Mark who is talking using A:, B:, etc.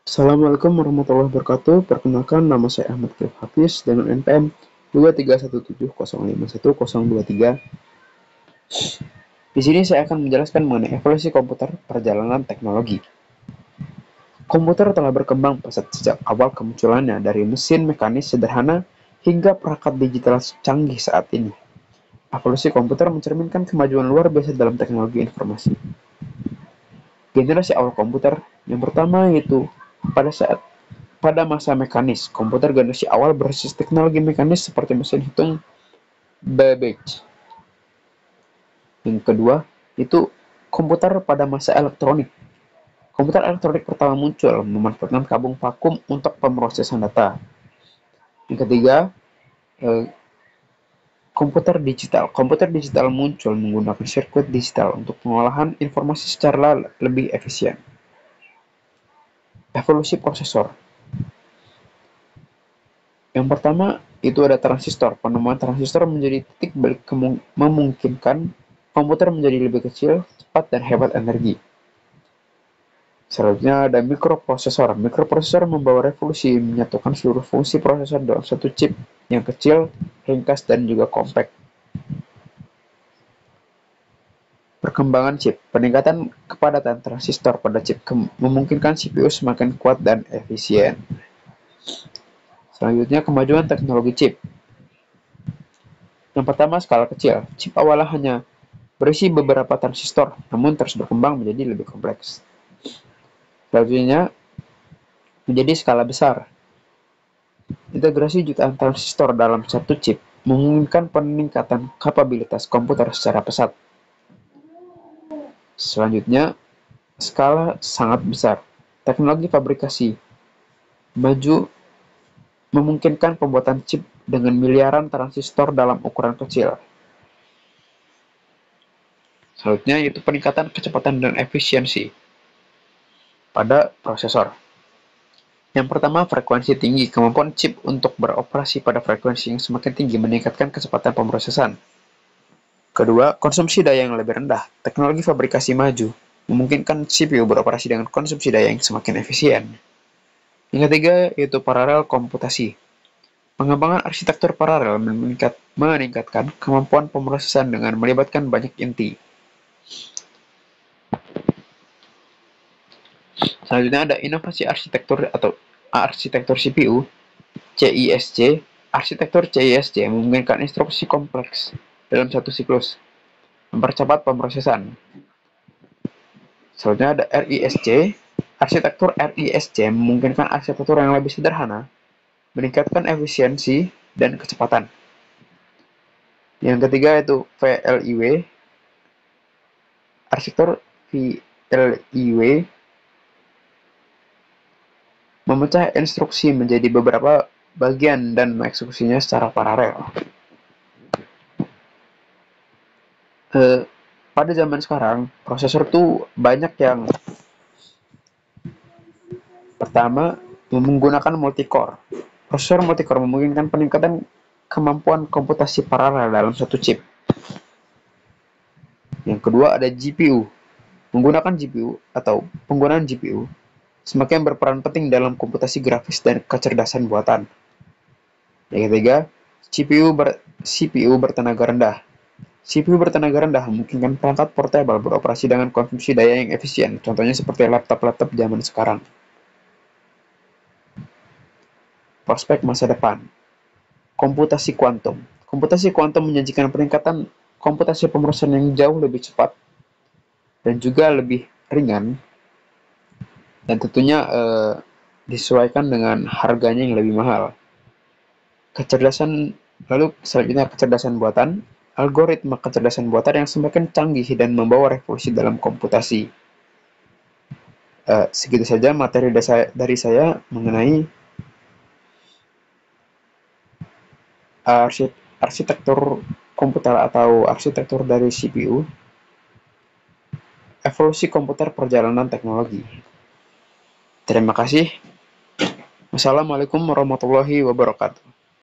A: Assalamualaikum warahmatullahi wabarakatuh. Perkenalkan, nama saya Ahmad Khalif Hafiz dengan NPM 23170515123. Di sini saya akan menjelaskan mengenai evolusi komputer perjalanan teknologi. Komputer telah berkembang pesat sejak awal kemunculannya dari mesin mekanis sederhana hingga perangkat digital canggih saat ini. Evolusi komputer mencerminkan kemajuan luar biasa dalam teknologi informasi. Generasi awal komputer yang pertama yaitu pada masa mekanis. Komputer generasi awal berbasis teknologi mekanis seperti mesin hitung Babbage. Yang kedua itu komputer pada masa elektronik. Komputer elektronik pertama muncul memanfaatkan tabung vakum untuk pemrosesan data. Yang ketiga, komputer digital. Komputer digital muncul menggunakan sirkuit digital untuk pengolahan informasi secara lebih efisien. Evolusi prosesor. Yang pertama itu ada transistor. Penemuan transistor menjadi titik balik memungkinkan komputer menjadi lebih kecil, cepat, dan hemat energi. Selanjutnya ada mikroprosesor. Mikroprosesor membawa revolusi menyatukan seluruh fungsi prosesor dalam satu chip yang kecil, ringkas, dan juga kompak. Perkembangan chip. Peningkatan kepadatan transistor pada chip memungkinkan CPU semakin kuat dan efisien. Selanjutnya kemajuan teknologi chip. Yang pertama, skala kecil. Chip awalnya hanya berisi beberapa transistor, namun terus berkembang menjadi lebih kompleks. Selanjutnya, menjadi skala besar. Integrasi jutaan transistor dalam satu chip memungkinkan peningkatan kapabilitas komputer secara pesat. Selanjutnya, skala sangat besar. Teknologi fabrikasi maju memungkinkan pembuatan chip dengan miliaran transistor dalam ukuran kecil. Selanjutnya yaitu peningkatan kecepatan dan efisiensi pada prosesor. Yang pertama, frekuensi tinggi. Kemampuan chip untuk beroperasi pada frekuensi yang semakin tinggi meningkatkan kecepatan pemrosesan. Kedua, konsumsi daya yang lebih rendah. Teknologi fabrikasi maju memungkinkan CPU beroperasi dengan konsumsi daya yang semakin efisien. Yang ketiga, yaitu paralel komputasi. Pengembangan arsitektur paralel meningkatkan kemampuan pemrosesan dengan melibatkan banyak inti. Selanjutnya ada inovasi arsitektur atau arsitektur CPU, CISC. Arsitektur CISC memungkinkan instruksi kompleks dalam satu siklus, mempercepat pemrosesan. Selanjutnya ada RISC. Arsitektur RISC memungkinkan arsitektur yang lebih sederhana, meningkatkan efisiensi dan kecepatan. Yang ketiga yaitu VLIW. Arsitektur VLIW memecah instruksi menjadi beberapa bagian dan mengeksekusinya secara paralel. Pada zaman sekarang, prosesor tuh banyak yang pertama menggunakan multicore. Prosesor multicore memungkinkan peningkatan kemampuan komputasi paralel dalam satu chip. Yang kedua ada GPU. Menggunakan GPU atau penggunaan GPU semakin berperan penting dalam komputasi grafis dan kecerdasan buatan. Yang ketiga, CPU bertenaga rendah. CPU bertenaga rendah memungkinkan perangkat portable beroperasi dengan konsumsi daya yang efisien, contohnya seperti laptop-laptop zaman sekarang. Prospek masa depan. Komputasi kuantum. Komputasi kuantum menjanjikan peningkatan komputasi pemrosesan yang jauh lebih cepat dan juga lebih ringan, dan tentunya disesuaikan dengan harganya yang lebih mahal. Lalu selanjutnya kecerdasan buatan. Algoritma kecerdasan buatan yang semakin canggih dan membawa revolusi dalam komputasi. Segitu saja materi dari saya mengenai arsitektur komputer atau arsitektur dari CPU, evolusi komputer perjalanan teknologi. Terima kasih. Wassalamualaikum warahmatullahi wabarakatuh.